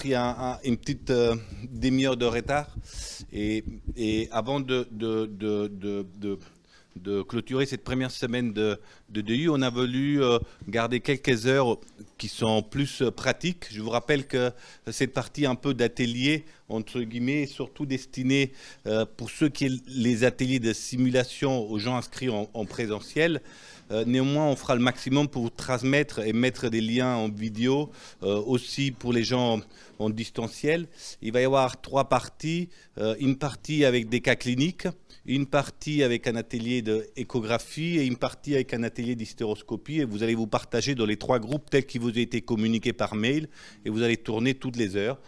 pris une petite demi-heure de retard. Et avant de clôturer cette première semaine de DU, on a voulu garder quelques heures qui sont plus pratiques. Je vous rappelle que cette partie un peu d'atelier, entre guillemets, est surtout destinée pour ceux qui ont les ateliers de simulation aux gens inscrits en présentiel. Néanmoins, on fera le maximum pour transmettre et mettre des liens en vidéo aussi pour les gens en distanciel. Il va y avoir 3 parties. Une partie avec des cas cliniques, une partie avec un atelier d'échographie et une partie avec un atelier d'hystéroscopie. Et vous allez vous partager dans les 3 groupes tels qu'ils vous ont été communiqués par mail et vous allez tourner toutes les heures.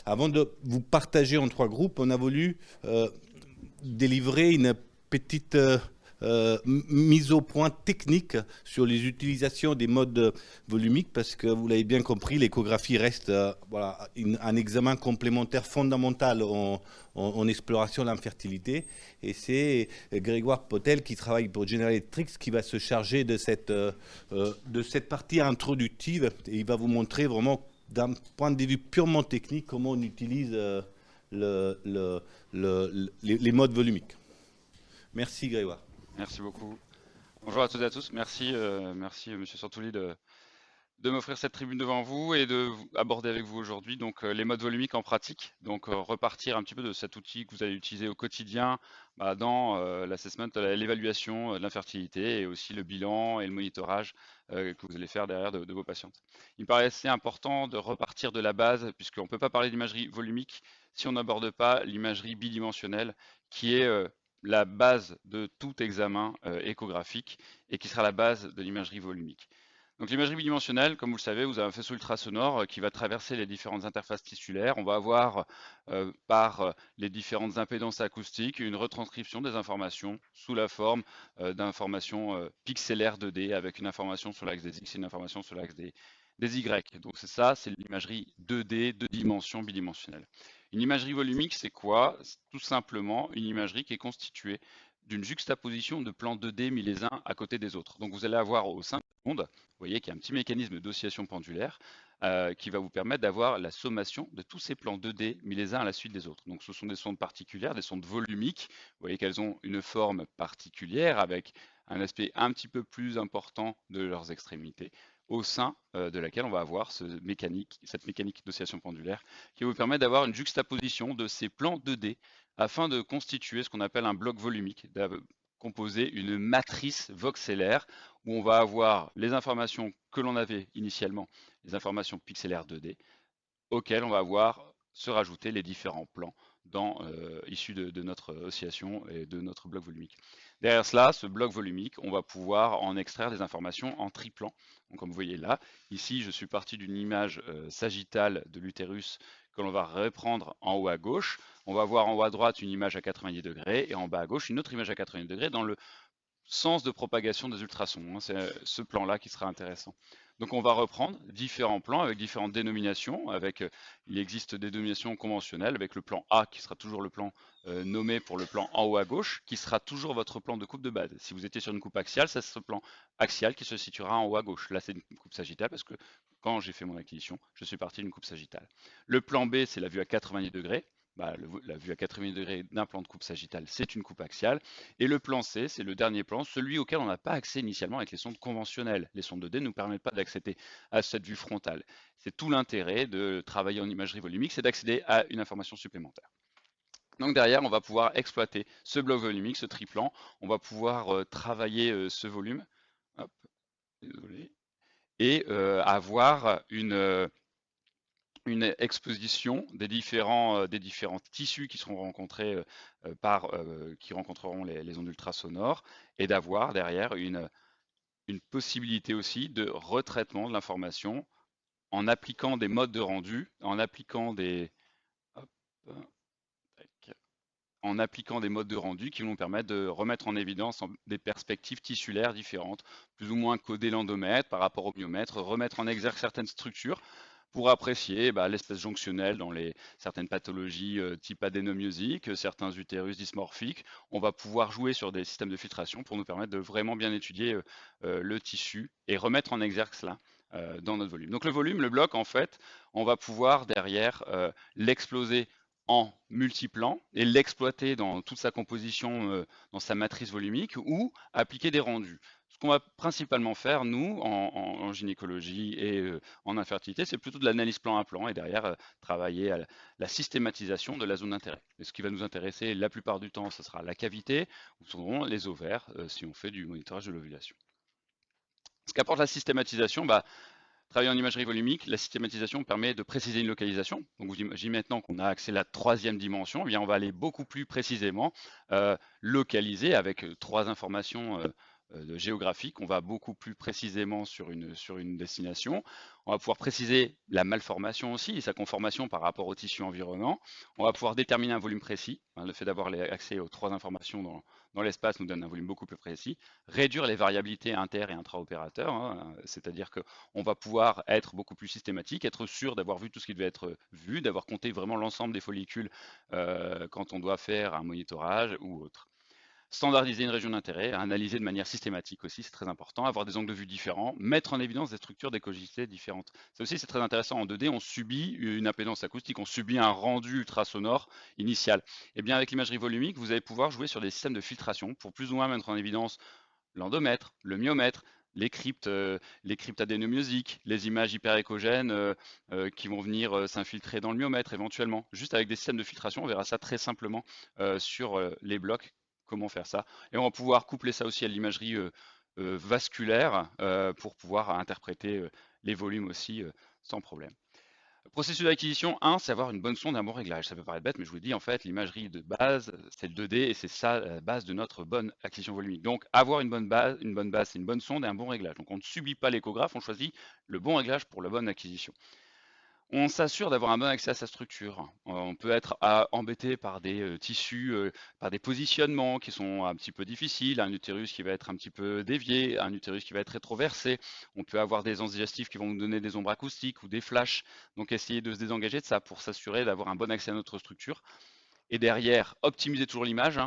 Avant de vous partager en 3 groupes, on a voulu délivrer une petite mise au point technique sur les utilisations des modes volumiques parce que vous l'avez bien compris, l'échographie reste voilà, un examen complémentaire fondamental en exploration de l'infertilité. Et c'est Grégoire Potel qui travaille pour General Electric qui va se charger de cette partie introductive et il va vous montrer vraiment d'un point de vue purement technique comment on utilise les modes volumiques. Merci Grégoire. Merci beaucoup. Bonjour à toutes et à tous. Merci, Monsieur Santouli de m'offrir cette tribune devant vous et de aborder avec vous aujourd'hui donc les modes volumiques en pratique. Donc repartir un petit peu de cet outil que vous allez utiliser au quotidien dans l'assessment, l'évaluation de l'infertilité et aussi le bilan et le monitorage que vous allez faire derrière de vos patientes. Il me paraissait important de repartir de la base puisqu'on ne peut pas parler d'imagerie volumique si on n'aborde pas l'imagerie bidimensionnelle qui est la base de tout examen échographique et qui sera la base de l'imagerie volumique. Donc l'imagerie bidimensionnelle, comme vous le savez, vous avez un faisceau ultrasonore qui va traverser les différentes interfaces tissulaires. On va avoir par les différentes impédances acoustiques une retranscription des informations sous la forme d'informations pixelaires 2D avec une information sur l'axe des X et une information sur l'axe des Y. Donc c'est ça, c'est l'imagerie 2D, 2 dimensions bidimensionnelle. Une imagerie volumique, c'est quoi? C'est tout simplement une imagerie qui est constituée d'une juxtaposition de plans 2D mis les uns à côté des autres. Donc vous allez avoir au sein de l'onde, vous voyez qu'il y a un petit mécanisme d'oscillation pendulaire qui va vous permettre d'avoir la sommation de tous ces plans 2D mis les uns à la suite des autres. Donc ce sont des sondes particulières, des sondes volumiques. Vous voyez qu'elles ont une forme particulière avec un aspect un petit peu plus important de leurs extrémités au sein de laquelle on va avoir cette mécanique d'oscillation pendulaire qui vous permet d'avoir une juxtaposition de ces plans 2D afin de constituer ce qu'on appelle un bloc volumique, de composer une matrice voxellaire où on va avoir les informations que l'on avait initialement, les informations pixelaires 2D, auxquelles on va avoir se rajouter les différents plans issus de notre oscillation et de notre bloc volumique. Derrière cela, ce bloc volumique, on va pouvoir en extraire des informations en triplan. Donc, comme vous voyez là, ici, je suis parti d'une image sagittale de l'utérus que l'on va reprendre en haut à gauche. On va voir en haut à droite une image à 90 degrés et en bas à gauche une autre image à 90 degrés dans le sens de propagation des ultrasons. C'est ce plan-là qui sera intéressant. Donc on va reprendre différents plans avec différentes dénominations. Il existe des dénominations conventionnelles avec le plan A qui sera toujours le plan nommé pour le plan en haut à gauche, qui sera toujours votre plan de coupe de base. Si vous étiez sur une coupe axiale, ça sera ce plan axial qui se situera en haut à gauche. Là c'est une coupe sagittale parce que quand j'ai fait mon acquisition, je suis parti d'une coupe sagittale. Le plan B, c'est la vue à 90 degrés. La vue à 80 degrés d'un plan de coupe sagittale, c'est une coupe axiale. Et le plan C, c'est le dernier plan, celui auquel on n'a pas accès initialement avec les sondes conventionnelles. Les sondes 2D ne nous permettent pas d'accéder à cette vue frontale. C'est tout l'intérêt de travailler en imagerie volumique, c'est d'accéder à une information supplémentaire. Donc derrière, on va pouvoir exploiter ce bloc volumique, ce triplan. On va pouvoir travailler ce volume. Hop, désolé. Et avoir une exposition des différents tissus qui seront rencontrés qui rencontreront les ondes ultrasonores et d'avoir derrière une possibilité aussi de retraitement de l'information en appliquant des modes de rendu, en appliquant hop, en appliquant des modes de rendu qui vont permettre de remettre en évidence des perspectives tissulaires différentes, plus ou moins coder l'endomètre par rapport au myomètre, remettre en exergue certaines structures pour apprécier l'espèce jonctionnelle dans certaines pathologies type adénomyosique, certains utérus dysmorphiques. On va pouvoir jouer sur des systèmes de filtration pour nous permettre de vraiment bien étudier le tissu et remettre en exergue cela dans notre volume. Donc le volume, le bloc, en fait, on va pouvoir derrière l'exploser en multiplan et l'exploiter dans toute sa composition, dans sa matrice volumique ou appliquer des rendus. Ce qu'on va principalement faire, nous, en gynécologie et en infertilité, c'est plutôt de l'analyse plan à plan et derrière travailler à la systématisation de la zone d'intérêt. Et ce qui va nous intéresser la plupart du temps, ce sera la cavité ou seront les ovaires si on fait du monitorage de l'ovulation. Ce qu'apporte la systématisation, travailler en imagerie volumique, la systématisation permet de préciser une localisation. Donc vous imaginez maintenant qu'on a accès à la troisième dimension, eh bien on va aller beaucoup plus précisément localiser avec trois informations géographiques. On va beaucoup plus précisément sur une destination. On va pouvoir préciser la malformation aussi et sa conformation par rapport au tissu environnant. On va pouvoir déterminer un volume précis. Le fait d'avoir accès aux trois informations dans l'espace nous donne un volume beaucoup plus précis. Réduire les variabilités inter- et intra-opérateurs, c'est-à-dire qu'on va pouvoir être beaucoup plus systématique, être sûr d'avoir vu tout ce qui devait être vu, d'avoir compté vraiment l'ensemble des follicules quand on doit faire un monitorage ou autre. Standardiser une région d'intérêt, analyser de manière systématique aussi, c'est très important, avoir des angles de vue différents, mettre en évidence des structures d'écogicité différentes. Ça aussi, c'est très intéressant. En 2D, on subit une impédance acoustique, on subit un rendu ultrasonore initial. Et bien avec l'imagerie volumique, vous allez pouvoir jouer sur des systèmes de filtration pour plus ou moins mettre en évidence l'endomètre, le myomètre, les cryptes adénomyosiques, les images hyperéchogènes qui vont venir s'infiltrer dans le myomètre éventuellement. Juste avec des systèmes de filtration, on verra ça très simplement sur les blocs, comment faire ça. Et on va pouvoir coupler ça aussi à l'imagerie vasculaire pour pouvoir interpréter les volumes aussi sans problème. Processus d'acquisition 1, c'est avoir une bonne sonde et un bon réglage. Ça peut paraître bête, mais je vous dis, en fait, l'imagerie de base, c'est le 2D et c'est ça la base de notre bonne acquisition volumique. Donc, avoir une bonne base, c'est une bonne sonde et un bon réglage. Donc, on ne subit pas l'échographe, on choisit le bon réglage pour la bonne acquisition. On s'assure d'avoir un bon accès à sa structure. On peut être embêté par des tissus, par des positionnements qui sont un petit peu difficiles, un utérus qui va être un petit peu dévié, un utérus qui va être rétroversé. On peut avoir des ondes digestives qui vont nous donner des ombres acoustiques ou des flashs. Donc essayer de se désengager de ça pour s'assurer d'avoir un bon accès à notre structure. Et derrière, optimiser toujours l'image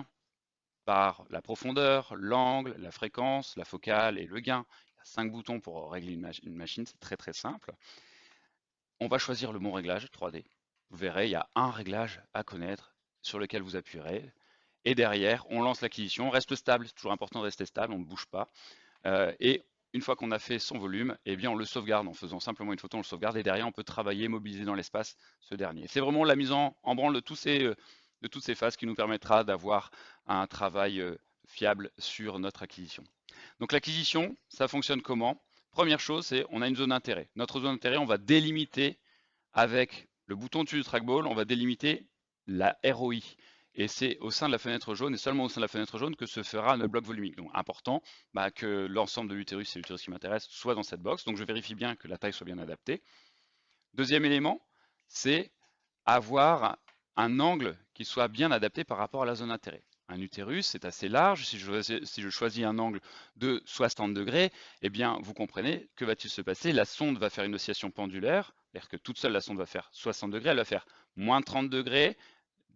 par la profondeur, l'angle, la fréquence, la focale et le gain. Il y a 5 boutons pour régler une machine, c'est très très simple. On va choisir le bon réglage 3D. Vous verrez, il y a un réglage à connaître sur lequel vous appuierez. Et derrière, on lance l'acquisition, on reste stable, c'est toujours important de rester stable, on ne bouge pas. Et une fois qu'on a fait son volume, eh bien on le sauvegarde en faisant simplement une photo, on le sauvegarde et derrière on peut travailler, mobiliser dans l'espace ce dernier. C'est vraiment la mise en branle de toutes ces phases qui nous permettra d'avoir un travail fiable sur notre acquisition. Donc l'acquisition, ça fonctionne comment? Première chose, c'est on a une zone d'intérêt. Notre zone d'intérêt, on va délimiter avec le bouton dessus du trackball, on va délimiter la ROI. Et c'est au sein de la fenêtre jaune, et seulement au sein de la fenêtre jaune, que se fera notre bloc volumique. Donc important que l'ensemble de l'utérus, c'est l'utérus qui m'intéresse, soit dans cette box. Donc je vérifie bien que la taille soit bien adaptée. Deuxième élément, c'est avoir un angle qui soit bien adapté par rapport à la zone d'intérêt. Un utérus, c'est assez large. Si je choisis un angle de 60 degrés, eh bien, vous comprenez, que va-t-il se passer? La sonde va faire une oscillation pendulaire, c'est-à-dire que toute seule, la sonde va faire 60 degrés, elle va faire moins 30 degrés,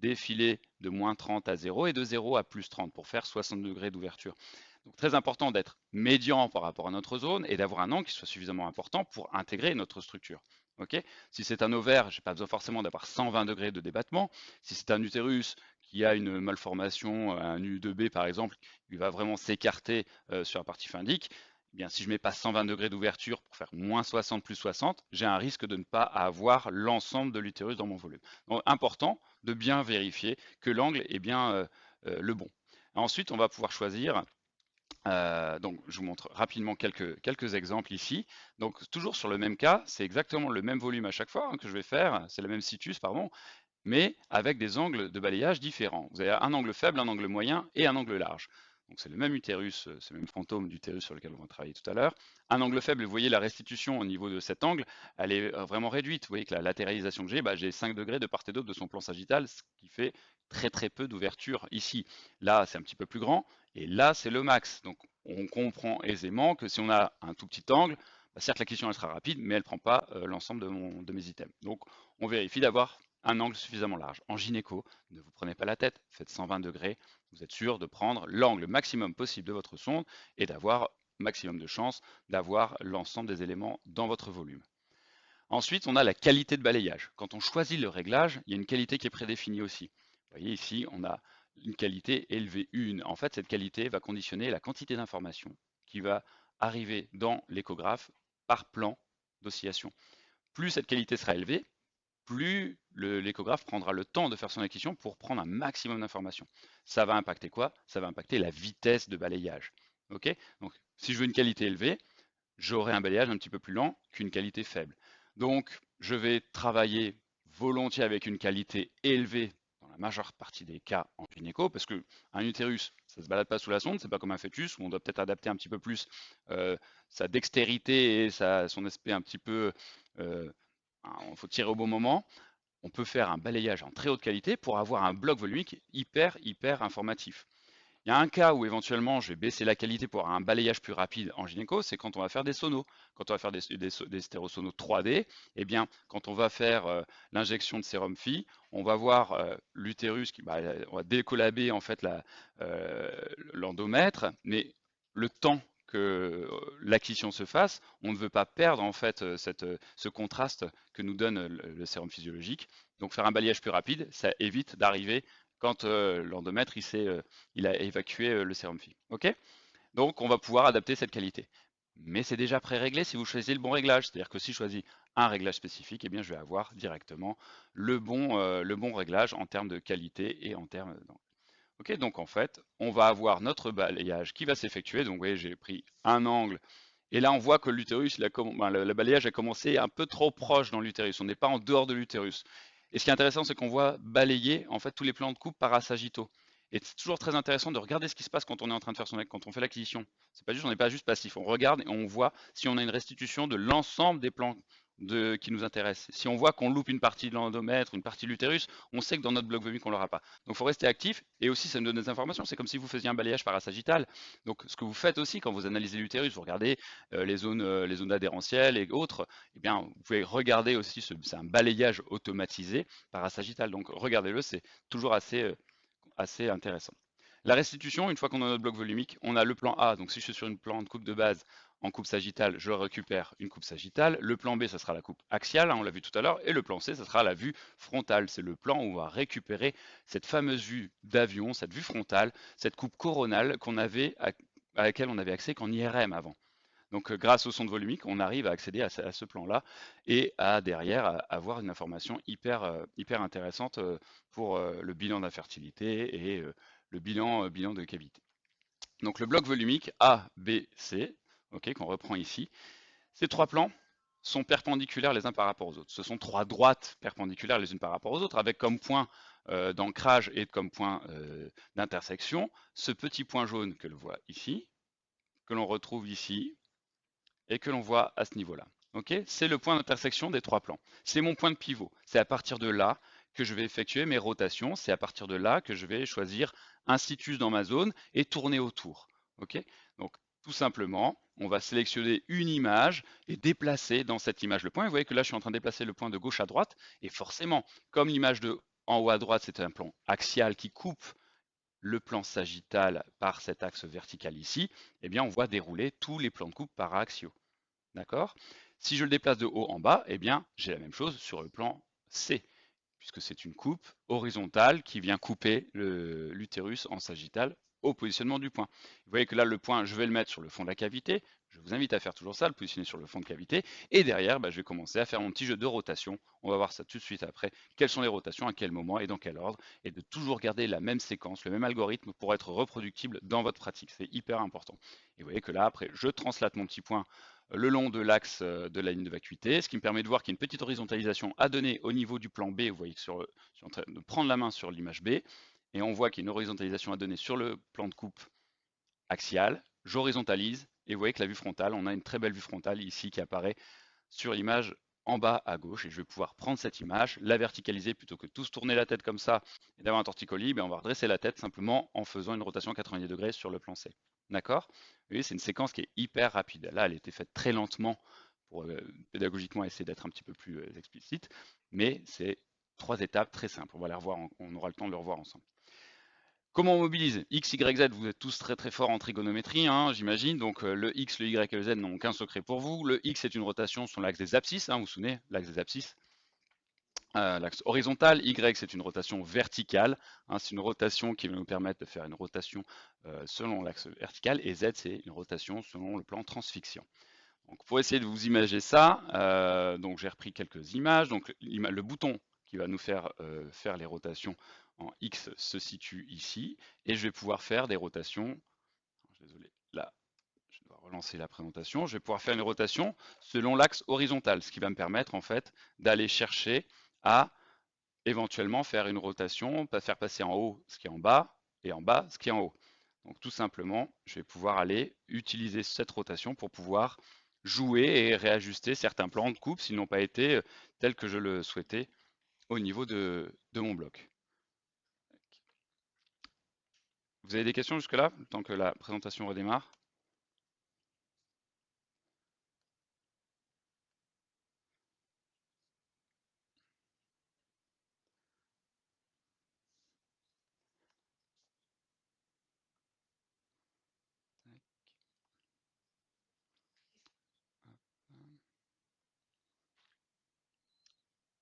défiler de moins 30 à 0 et de 0 à plus 30 pour faire 60 degrés d'ouverture. Donc très important d'être médian par rapport à notre zone et d'avoir un angle qui soit suffisamment important pour intégrer notre structure. Okay, si c'est un ovaire, je n'ai pas besoin forcément d'avoir 120 degrés de débattement. Si c'est un utérus qui a une malformation, un U2B par exemple, il va vraiment s'écarter sur la partie fundique. Eh bien, si je ne mets pas 120 degrés d'ouverture pour faire moins 60 plus 60, j'ai un risque de ne pas avoir l'ensemble de l'utérus dans mon volume. Donc, important de bien vérifier que l'angle est bien le bon. Ensuite, on va pouvoir choisir donc, je vous montre rapidement quelques exemples ici. Donc, toujours sur le même cas, c'est exactement le même volume à chaque fois que je vais faire, c'est le même situs, pardon, mais avec des angles de balayage différents. Vous avez un angle faible, un angle moyen et un angle large. Donc, c'est le même utérus, c'est le même fantôme d'utérus sur lequel on va travailler tout à l'heure. Un angle faible, vous voyez la restitution au niveau de cet angle, elle est vraiment réduite. Vous voyez que la latéralisation que j'ai 5 degrés de part et d'autre de son plan sagittal, ce qui fait très peu d'ouverture ici. Là, c'est un petit peu plus grand, et là, c'est le max. Donc, on comprend aisément que si on a un tout petit angle, certes, l'acquisition elle sera rapide, mais elle ne prend pas l'ensemble de mes items. Donc, on vérifie d'avoir un angle suffisamment large. En gynéco, ne vous prenez pas la tête, faites 120 degrés, vous êtes sûr de prendre l'angle maximum possible de votre sonde et d'avoir maximum de chances d'avoir l'ensemble des éléments dans votre volume. Ensuite, on a la qualité de balayage. Quand on choisit le réglage, il y a une qualité qui est prédéfinie aussi. Vous voyez ici, on a une qualité élevée 1. En fait, cette qualité va conditionner la quantité d'informations qui va arriver dans l'échographe par plan d'oscillation. Plus cette qualité sera élevée, plus l'échographe prendra le temps de faire son acquisition pour prendre un maximum d'informations. Ça va impacter quoi? Ça va impacter la vitesse de balayage. Ok? Donc, si je veux une qualité élevée, j'aurai un balayage un petit peu plus lent qu'une qualité faible. Donc, je vais travailler volontiers avec une qualité élevée dans la majeure partie des cas en gynéco, parce qu'un utérus, ça ne se balade pas sous la sonde, c'est pas comme un fœtus, où on doit peut-être adapter un petit peu plus sa dextérité et son aspect un petit peu, il faut tirer au bon moment. On peut faire un balayage en très haute qualité pour avoir un bloc volumique hyper informatif. Il y a un cas où éventuellement je vais baisser la qualité pour avoir un balayage plus rapide en gynéco, c'est quand on va faire des sonos. Quand on va faire des stéréosonos 3D, eh bien, quand on va faire l'injection de sérum Phi, on va voir l'utérus on va décollaber en fait l'endomètre, mais le temps que l'acquisition se fasse, on ne veut pas perdre en fait ce contraste que nous donne le sérum physiologique. Donc faire un balayage plus rapide, ça évite d'arriver quand l'endomètre il a évacué le sérum Phi. Ok? Donc on va pouvoir adapter cette qualité. Mais c'est déjà pré-réglé si vous choisissez le bon réglage. C'est-à-dire que si je choisis un réglage spécifique, eh bien je vais avoir directement le bon réglage en termes de qualité et en termes. Ok, donc en fait, on va avoir notre balayage qui va s'effectuer. Donc vous voyez, j'ai pris un angle. Et là, on voit que l'utérus, le balayage a commencé un peu trop proche dans l'utérus. On n'est pas en dehors de l'utérus. Et ce qui est intéressant, c'est qu'on voit balayer en fait tous les plans de coupe par sagittaux. Et c'est toujours très intéressant de regarder ce qui se passe quand on est en train de faire quand on fait l'acquisition. C'est pas juste, on n'est pas juste passif. On regarde et on voit si on a une restitution de l'ensemble des plans qui nous intéressent. Si on voit qu'on loupe une partie de l'endomètre, une partie de l'utérus, on sait que dans notre bloc vomique, on l'aura pas. Donc, il faut rester actif et aussi, ça nous donne des informations. C'est comme si vous faisiez un balayage parasagittal. Donc, ce que vous faites aussi quand vous analysez l'utérus, vous regardez les zones adhérentielles et autres, eh bien, vous pouvez regarder aussi, c'est un balayage automatisé parasagittal. Donc, regardez-le, c'est toujours assez intéressant. La restitution, une fois qu'on a notre bloc volumique, on a le plan A. Donc, si je suis sur une plan de coupe de base en coupe sagittale, je récupère une coupe sagittale. Le plan B, ça sera la coupe axiale, hein, on l'a vu tout à l'heure. Et le plan C, ça sera la vue frontale. C'est le plan où on va récupérer cette fameuse vue d'avion, cette vue frontale, cette coupe coronale à laquelle on avait accès qu'en IRM avant. Donc, grâce au sonde volumique, on arrive à accéder à ce plan-là et derrière avoir une information hyper intéressante pour le bilan d'infertilité et le bilan de cavité. Donc, le bloc volumique A, B, C, qu'on reprend ici, ces trois plans sont perpendiculaires les uns par rapport aux autres. Ce sont trois droites perpendiculaires les unes par rapport aux autres, avec comme point d'ancrage et comme point d'intersection ce petit point jaune que l'on voit ici, que l'on retrouve ici, et que l'on voit à ce niveau-là. Okay, c'est le point d'intersection des trois plans. C'est mon point de pivot. C'est à partir de là que je vais effectuer mes rotations. C'est à partir de là que je vais choisir un situs dans ma zone et tourner autour. Okay, donc, tout simplement, on va sélectionner une image et déplacer dans cette image le point. Et vous voyez que là, je suis en train de déplacer le point de gauche à droite. Et forcément, comme l'image de en haut à droite, c'est un plan axial qui coupe le plan sagittal par cet axe vertical ici, eh bien, on voit dérouler tous les plans de coupe paraxiaux. D'accord? Si je le déplace de haut en bas, eh bien, j'ai la même chose sur le plan C, puisque c'est une coupe horizontale qui vient couper l'utérus en sagittal au positionnement du point. Vous voyez que là, le point, je vais le mettre sur le fond de la cavité. Je vous invite à faire toujours ça, le positionner sur le fond de cavité. Et derrière, je vais commencer à faire mon petit jeu de rotation. On va voir ça tout de suite après. Quelles sont les rotations, à quel moment et dans quel ordre. Et de toujours garder la même séquence, le même algorithme pour être reproductible dans votre pratique. C'est hyper important. Et vous voyez que là, après, je translate mon petit point le long de l'axe de la ligne de vacuité, ce qui me permet de voir qu'il y a une petite horizontalisation à donner au niveau du plan B. Vous voyez que je suis en train de prendre la main sur l'image B, et on voit qu'il y a une horizontalisation à donner sur le plan de coupe axial. J'horizontalise, et vous voyez que la vue frontale, on a une très belle vue frontale ici qui apparaît sur l'image en bas à gauche, et je vais pouvoir prendre cette image, la verticaliser plutôt que tous tourner la tête comme ça et d'avoir un torticolis, on va redresser la tête simplement en faisant une rotation à 90 degrés sur le plan C. D'accord? Vous voyez, c'est une séquence qui est hyper rapide. Là, elle a été faite très lentement pour pédagogiquement essayer d'être un petit peu plus explicite, mais c'est trois étapes très simples. On va les revoir, on aura le temps de les revoir ensemble. Comment on mobilise? X, Y, Z, vous êtes tous très très forts en trigonométrie, hein, j'imagine. Donc le X, le Y et le Z n'ont aucun secret pour vous. Le X est une rotation sur l'axe des abscisses, hein, vous vous souvenez, l'axe des abscisses. L'axe horizontal, Y c'est une rotation verticale, hein, c'est une rotation qui va nous permettre de faire une rotation selon l'axe vertical, et Z c'est une rotation selon le plan transfixion. Donc pour essayer de vous imaginer ça, donc j'ai repris quelques images. Donc le bouton qui va nous faire faire les rotations en X se situe ici, et je vais pouvoir faire des rotations. Désolé, là je dois relancer la présentation. Je vais pouvoir faire une rotation selon l'axe horizontal, ce qui va me permettre en fait d'aller chercher à éventuellement faire une rotation, faire passer en haut ce qui est en bas et en bas ce qui est en haut. Donc tout simplement, je vais pouvoir aller utiliser cette rotation pour pouvoir jouer et réajuster certains plans de coupe s'ils n'ont pas été tels que je le souhaitais au niveau de mon bloc. Vous avez des questions jusque-là, tant que la présentation redémarre?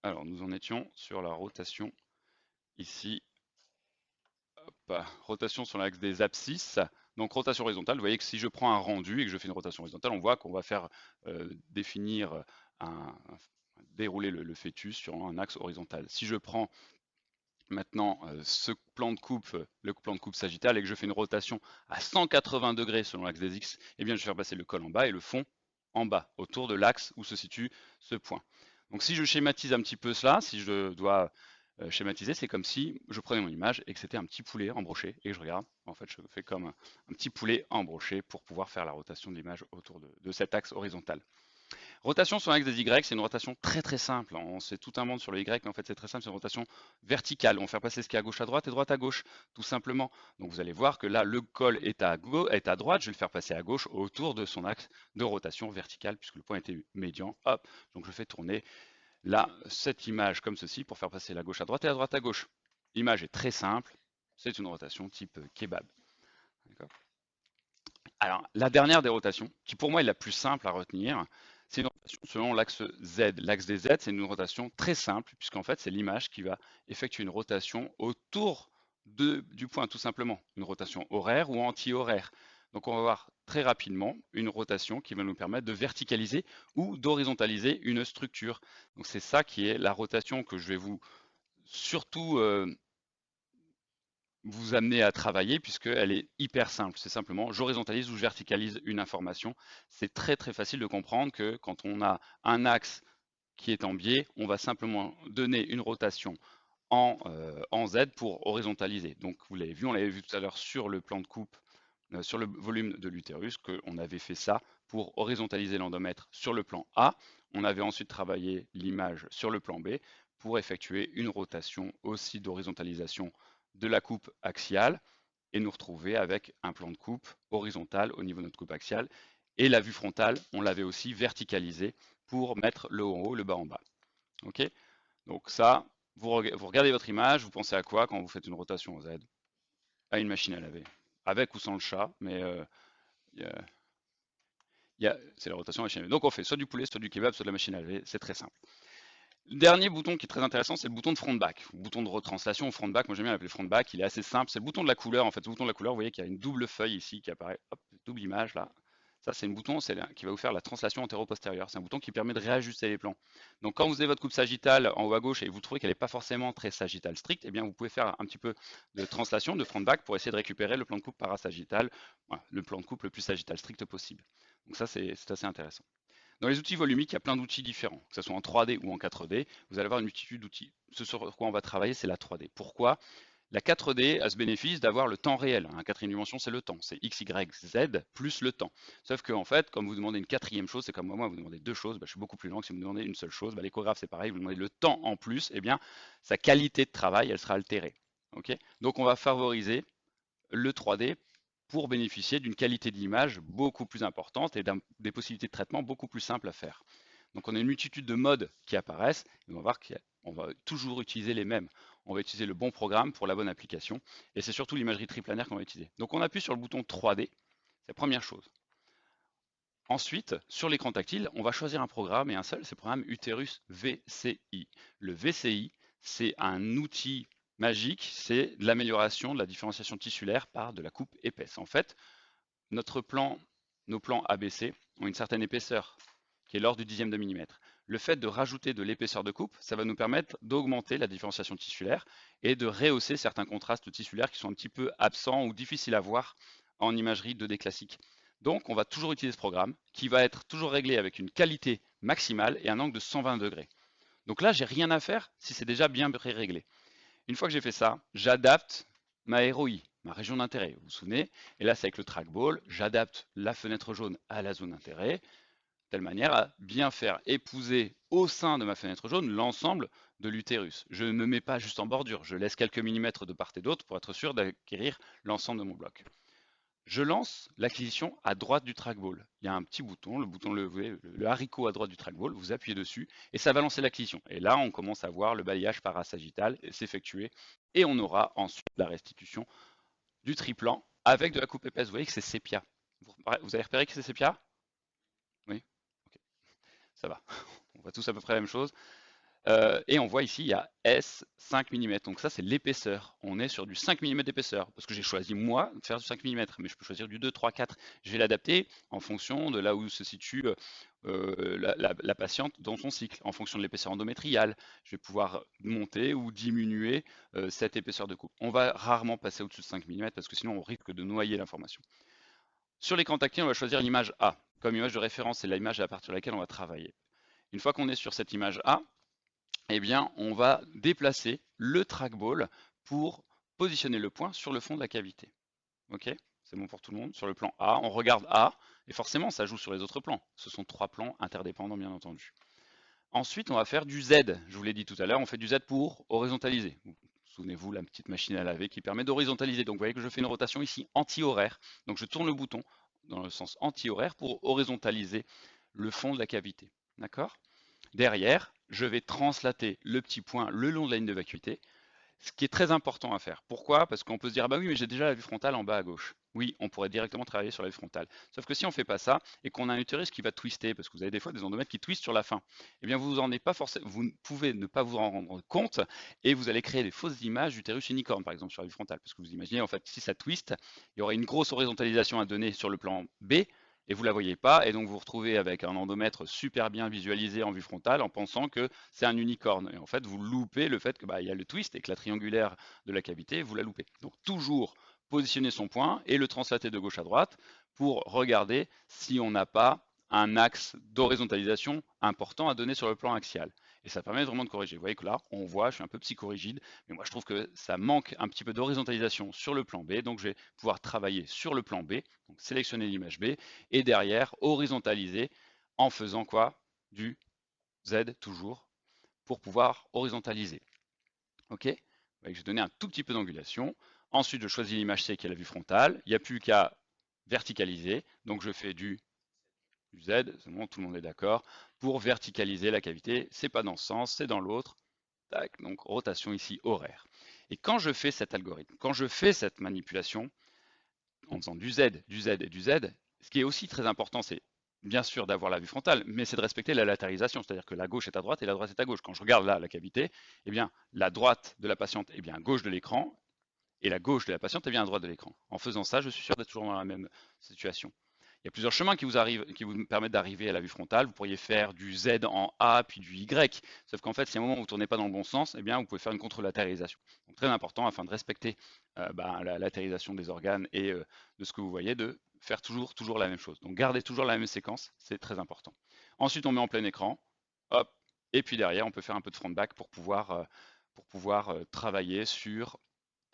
Alors, nous en étions sur la rotation ici. Hop, rotation sur l'axe des abscisses. Donc, rotation horizontale. Vous voyez que si je prends un rendu et que je fais une rotation horizontale, on voit qu'on va faire définir dérouler le fœtus sur un axe horizontal. Si je prends maintenant ce plan de coupe, le plan de coupe sagittal, et que je fais une rotation à 180 degrés selon l'axe des X, eh bien je vais faire passer le col en bas et le fond en bas, autour de l'axe où se situe ce point. Donc si je schématise un petit peu cela, si je dois schématiser, c'est comme si je prenais mon image et que c'était un petit poulet embroché, et que je regarde, en fait je fais comme un petit poulet embroché pour pouvoir faire la rotation de l'image autour de cet axe horizontal. Rotation sur l'axe des Y, c'est une rotation très très simple. On sait tout un monde sur le Y, mais en fait c'est très simple, c'est une rotation verticale. On va faire passer ce qui est à gauche à droite et droite à gauche, tout simplement. Donc vous allez voir que là, le col est à droite, je vais le faire passer à gauche autour de son axe de rotation verticale, puisque le point était médian. Hop, donc je fais tourner là cette image comme ceci pour faire passer la gauche à droite et la droite à gauche. L'image est très simple, c'est une rotation type kebab. Alors, la dernière des rotations, qui pour moi est la plus simple à retenir, c'est une rotation selon l'axe Z. L'axe des Z, c'est une rotation très simple, puisqu'en fait, c'est l'image qui va effectuer une rotation autour du point, tout simplement. Une rotation horaire ou anti-horaire. Donc, on va voir très rapidement une rotation qui va nous permettre de verticaliser ou d'horizontaliser une structure. Donc, c'est ça qui est la rotation que je vais vous surtout vous amener à travailler puisqu'elle est hyper simple. C'est simplement j'horizontalise ou je verticalise une information. C'est très très facile de comprendre que quand on a un axe qui est en biais, on va simplement donner une rotation en Z pour horizontaliser. Donc vous l'avez vu, on l'avait vu tout à l'heure sur le plan de coupe, sur le volume de l'utérus, qu'on avait fait ça pour horizontaliser l'endomètre sur le plan A. On avait ensuite travaillé l'image sur le plan B pour effectuer une rotation aussi d'horizontalisation de la coupe axiale et nous retrouver avec un plan de coupe horizontal au niveau de notre coupe axiale. Et la vue frontale, on l'avait aussi verticalisé pour mettre le haut en haut, le bas en bas. Ok. Donc ça, vous regardez votre image, vous pensez à quoi quand vous faites une rotation en Z? À une machine à laver. Avec ou sans le chat, mais c'est la rotation à la machine à laver. Donc on fait soit du poulet, soit du kebab, soit de la machine à laver, c'est très simple. Le dernier bouton qui est très intéressant, c'est le bouton de front de back. Le bouton de retranslation au front de back, moi j'aime bien l'appeler front de back, il est assez simple, c'est le bouton de la couleur. En fait, le bouton de la couleur, vous voyez qu'il y a une double feuille ici qui apparaît, hop, double image là. Ça, c'est un bouton qui va vous faire la translation antéro-postérieure. C'est un bouton qui permet de réajuster les plans. Donc, quand vous avez votre coupe sagittale en haut à gauche et vous trouvez qu'elle n'est pas forcément très sagittale stricte, eh bien, vous pouvez faire un petit peu de translation, de front back pour essayer de récupérer le plan de coupe parasagittal, voilà, le plan de coupe le plus sagittal strict possible. Donc, ça, c'est assez intéressant. Dans les outils volumiques, il y a plein d'outils différents, que ce soit en 3D ou en 4D. Vous allez avoir une multitude d'outils. Ce sur quoi on va travailler, c'est la 3D. Pourquoi? La 4D a ce bénéfice d'avoir le temps réel. La quatrième dimension, c'est le temps. C'est X, Y, Z plus le temps. Sauf que, en fait, comme vous demandez une quatrième chose, c'est comme moi, vous demandez deux choses, je suis beaucoup plus lent que si vous me demandez une seule chose. L'échographe, c'est pareil, vous demandez le temps en plus, eh bien, sa qualité de travail, elle sera altérée. Okay. Donc, on va favoriser le 3D pour bénéficier d'une qualité d'image beaucoup plus importante et des possibilités de traitement beaucoup plus simples à faire. Donc on a une multitude de modes qui apparaissent, et on va voir qu'on va toujours utiliser les mêmes. on va utiliser le bon programme pour la bonne application. Et c'est surtout l'imagerie triplanaire qu'on va utiliser. Donc on appuie sur le bouton 3D, c'est la première chose. Ensuite, sur l'écran tactile, on va choisir un programme et un seul, c'est le programme Uterus VCI. Le VCI, c'est un outil magique, c'est de l'amélioration de la différenciation tissulaire par de la coupe épaisse. En fait, nos plans ABC ont une certaine épaisseur, qui est l'ordre du 10e de millimètre. Le fait de rajouter de l'épaisseur de coupe, ça va nous permettre d'augmenter la différenciation tissulaire et de rehausser certains contrastes tissulaires qui sont un petit peu absents ou difficiles à voir en imagerie 2D classique. Donc, on va toujours utiliser ce programme qui va être toujours réglé avec une qualité maximale et un angle de 120 degrés. Donc là, j'ai rien à faire si c'est déjà bien réglé. Une fois que j'ai fait ça, j'adapte ma ROI, ma région d'intérêt. Vous vous souvenez? Et là, c'est avec le trackball, j'adapte la fenêtre jaune à la zone d'intérêt, de telle manière à bien faire épouser au sein de ma fenêtre jaune l'ensemble de l'utérus. Je ne me mets pas juste en bordure, je laisse quelques millimètres de part et d'autre pour être sûr d'acquérir l'ensemble de mon bloc. Je lance l'acquisition à droite du trackball. Il y a un petit bouton, le haricot à droite du trackball, vous appuyez dessus et ça va lancer l'acquisition. Et là, on commence à voir le balayage parasagittal s'effectuer et on aura ensuite la restitution du triplan avec de la coupe épaisse. Vous voyez que c'est sépia. Vous avez repéré que c'est sépia? Oui? Ok, ça va. On voit tous à peu près la même chose. Et on voit ici, il y a S 5 mm. Donc ça, c'est l'épaisseur. On est sur du 5 mm d'épaisseur. Parce que j'ai choisi, moi, de faire du 5 mm. Mais je peux choisir du 2, 3, 4. Je vais l'adapter en fonction de là où se situe la patiente dans son cycle, en fonction de l'épaisseur endométriale. Je vais pouvoir monter ou diminuer cette épaisseur de coupe. On va rarement passer au-dessus de 5 mm parce que sinon, on risque de noyer l'information. Sur l'écran tactile, on va choisir l'image A. Comme image de référence, c'est l'image à partir de laquelle on va travailler. Une fois qu'on est sur cette image A, eh bien, on va déplacer le trackball pour positionner le point sur le fond de la cavité. Ok? C'est bon pour tout le monde? Sur le plan A, on regarde A, et forcément, ça joue sur les autres plans. Ce sont 3 plans interdépendants, bien entendu. Ensuite, on va faire du Z. Je vous l'ai dit tout à l'heure, on fait du Z pour horizontaliser. Souvenez-vous, la petite machine à laver qui permet d'horizontaliser. Donc, vous voyez que je fais une rotation ici anti-horaire. Donc, je tourne le bouton dans le sens anti-horaire pour horizontaliser le fond de la cavité. D'accord? Derrière, je vais translater le petit point le long de la ligne de vacuité, ce qui est très important à faire. Pourquoi? Parce qu'on peut se dire, ah bah oui, mais j'ai déjà la vue frontale en bas à gauche. Oui, on pourrait directement travailler sur la vue frontale. Sauf que si on ne fait pas ça et qu'on a un utérus qui va twister, parce que vous avez des fois des endomètres qui twistent sur la fin, eh bien vous en êtes pas forcément, vous pouvez ne pas vous en rendre compte et vous allez créer des fausses images d'utérus unicorne, par exemple, sur la vue frontale. Parce que vous imaginez, en fait, si ça twiste, il y aurait une grosse horizontalisation à donner sur le plan B, et vous ne la voyez pas, et donc vous vous retrouvez avec un endomètre super bien visualisé en vue frontale en pensant que c'est un unicorne. Et en fait, vous loupez le fait que y a le twist et que la triangulaire de la cavité, vous la loupez. Donc toujours positionner son point et le translater de gauche à droite pour regarder si on n'a pas un axe d'horizontalisation important à donner sur le plan axial. Et ça permet vraiment de corriger. Vous voyez que là, on voit, je suis un peu psychorigide, mais moi je trouve que ça manque un petit peu d'horizontalisation sur le plan B, donc je vais pouvoir travailler sur le plan B, donc sélectionner l'image B, et derrière horizontaliser en faisant quoi? Du Z toujours, pour pouvoir horizontaliser. Ok? Vous voyez que j'ai donné un tout petit peu d'angulation. Ensuite, je choisis l'image C qui est la vue frontale. Il n'y a plus qu'à verticaliser, donc je fais du Z, c'est bon, tout le monde est d'accord, pour verticaliser la cavité. C'est pas dans ce sens, c'est dans l'autre. Tac, donc rotation ici horaire. Et quand je fais cet algorithme, quand je fais cette manipulation, en faisant du Z, du Z et du Z, ce qui est aussi très important, c'est bien sûr d'avoir la vue frontale, mais c'est de respecter la latéralisation, c'est-à-dire que la gauche est à droite et la droite est à gauche. Quand je regarde là la cavité, eh bien la droite de la patiente est bien à gauche de l'écran et la gauche de la patiente est bien à droite de l'écran. En faisant ça, je suis sûr d'être toujours dans la même situation. Il y a plusieurs chemins qui vous permettent d'arriver à la vue frontale. Vous pourriez faire du Z en A puis du Y, sauf qu'en fait, si à un moment vous ne tournez pas dans le bon sens, eh bien, vous pouvez faire une contre-latéralisation. Donc très important afin de respecter la latéralisation des organes et de ce que vous voyez, de faire toujours la même chose. Donc gardez toujours la même séquence, c'est très important. Ensuite, on met en plein écran, hop, et puis derrière, on peut faire un peu de front back pour pouvoir travailler sur,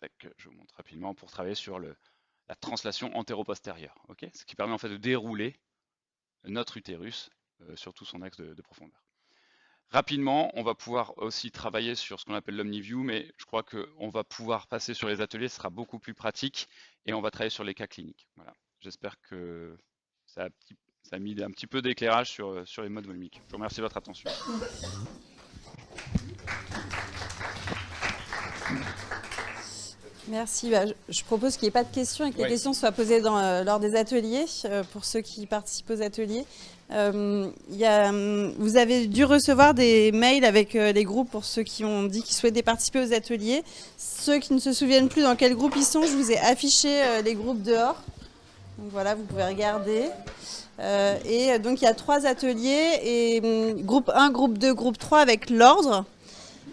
je vous montre rapidement, pour travailler sur la translation antéro-postérieure, okay, ce qui permet en fait de dérouler notre utérus sur tout son axe de profondeur. Rapidement, on va pouvoir aussi travailler sur ce qu'on appelle l'OmniView, mais je crois qu'on va pouvoir passer sur les ateliers, ce sera beaucoup plus pratique, et on va travailler sur les cas cliniques. Voilà. J'espère que ça a mis un petit peu d'éclairage sur les modes volumiques. Je vous remercie de votre attention. Merci. Je propose qu'il n'y ait pas de questions et que les questions soient posées lors des ateliers, pour ceux qui participent aux ateliers. Vous avez dû recevoir des mails avec les groupes pour ceux qui ont dit qu'ils souhaitaient participer aux ateliers. Ceux qui ne se souviennent plus dans quel groupe ils sont, je vous ai affiché les groupes dehors. Donc voilà, vous pouvez regarder. Et donc il y a 3 ateliers, et groupe 1, groupe 2, groupe 3 avec l'ordre.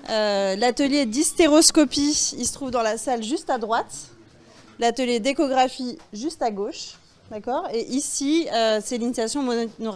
L'atelier d'hystéroscopie, il se trouve dans la salle juste à droite. L'atelier d'échographie juste à gauche. D'accord ? Et ici, c'est l'initiation monorail.